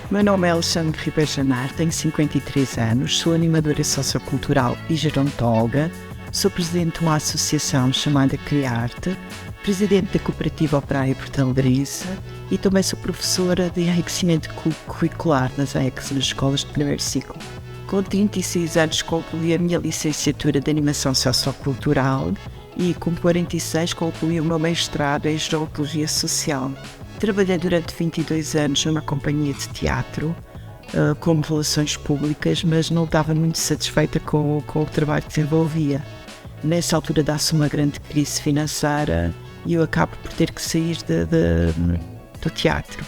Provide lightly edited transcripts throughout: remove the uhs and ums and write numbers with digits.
Meu nome é Alexandre Ribeiro Janar, tenho 53 anos, sou animadora sociocultural e gerontóloga, sou presidente de uma associação chamada Criarte, presidente da Cooperativa Operária Portalegrense e também sou professora de enriquecimento curricular nas AECs, nas escolas de primeiro ciclo. Com 36 anos concluí a minha licenciatura de Animação Sociocultural e com 46 concluí o meu mestrado em Gerontologia Social. Trabalhei durante 22 anos numa companhia de teatro, como relações públicas, mas não estava muito satisfeita com o trabalho que desenvolvia. Nessa altura dá-se uma grande crise financeira e eu acabo por ter que sair do teatro.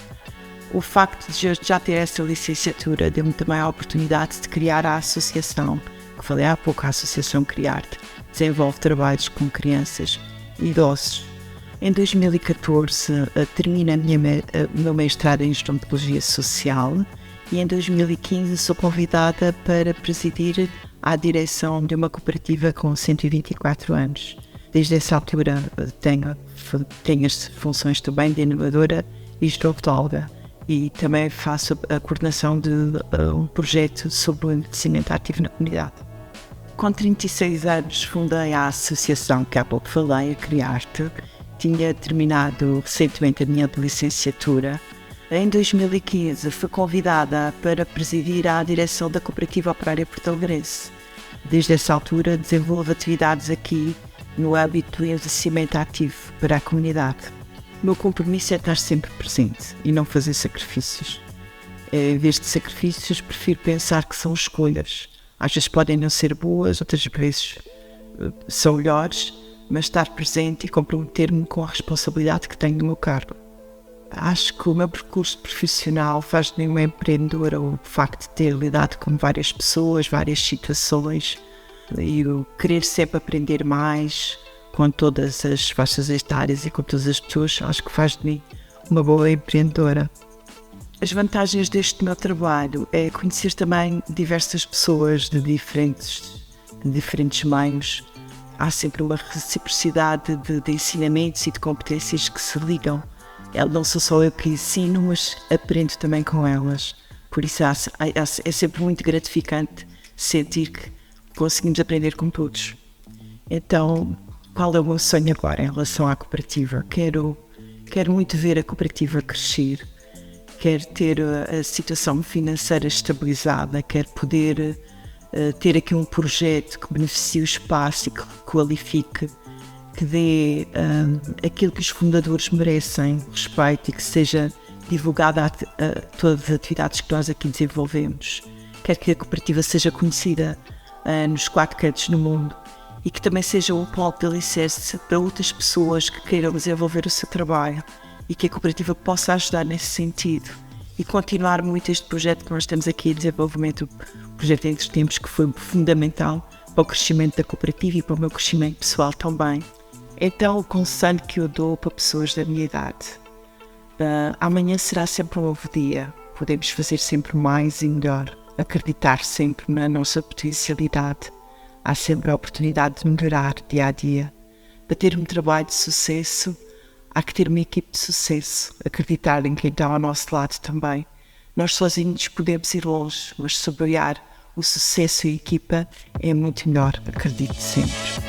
O facto de eu já ter essa licenciatura deu-me também a oportunidade de criar a associação, que falei há pouco, a Associação Criarte, desenvolve trabalhos com crianças e idosos. Em 2014 termino o meu mestrado em Gerontologia Social e em 2015 sou convidada para presidir a direção de uma cooperativa com 124 anos. Desde essa altura tenho as funções também de animadora e gerontóloga e também faço a coordenação de um projeto sobre o envelhecimento ativo na comunidade. Com 36 anos fundei a associação que há pouco falei, a Criarte. Tinha terminado recentemente a minha licenciatura. Em 2015 fui convidada para presidir a direção da Cooperativa Operária Portalegrense. Desde essa altura desenvolvo atividades aqui no âmbito do envelhecimento ativo para a comunidade. O meu compromisso é estar sempre presente e não fazer sacrifícios. Em vez de sacrifícios, prefiro pensar que são escolhas. Às vezes podem não ser boas, outras vezes são melhores, mas estar presente e comprometer-me com a responsabilidade que tenho no meu cargo. Acho que o meu percurso profissional faz de mim uma empreendedora, o facto de ter lidado com várias pessoas, várias situações e o querer sempre aprender mais com todas as faixas etárias e com todas as pessoas, acho que faz de mim uma boa empreendedora. As vantagens deste meu trabalho é conhecer também diversas pessoas de diferentes meios. Há sempre uma reciprocidade de ensinamentos e de competências que se ligam. Não sou só eu que ensino, mas aprendo também com elas. Por isso é sempre muito gratificante sentir que conseguimos aprender com todos. Então, qual é o meu sonho agora em relação à cooperativa? Quero muito ver a cooperativa crescer, quero ter a situação financeira estabilizada, quero poder ter aqui um projeto que beneficie o espaço e que qualifique, que dê aquilo que os fundadores merecem, respeito, e que seja divulgada a todas as atividades que nós aqui desenvolvemos. Quero que a cooperativa seja conhecida nos 4 cantos do mundo e que também seja um polo de alicerce para outras pessoas que queiram desenvolver o seu trabalho e que a cooperativa possa ajudar nesse sentido e continuar muito este projeto que nós temos aqui em desenvolvimento, o projeto Entre Tempos, que foi fundamental para o crescimento da cooperativa e para o meu crescimento pessoal também. Então, o conselho que eu dou para pessoas da minha idade: amanhã será sempre um novo dia, podemos fazer sempre mais e melhor, acreditar sempre na nossa potencialidade, há sempre a oportunidade de melhorar dia a dia. Para ter um trabalho de sucesso, há que ter uma equipe de sucesso, acreditar em quem está ao nosso lado também. Nós sozinhos podemos ir longe, mas saborear o sucesso e a equipa é muito melhor, acredito sempre.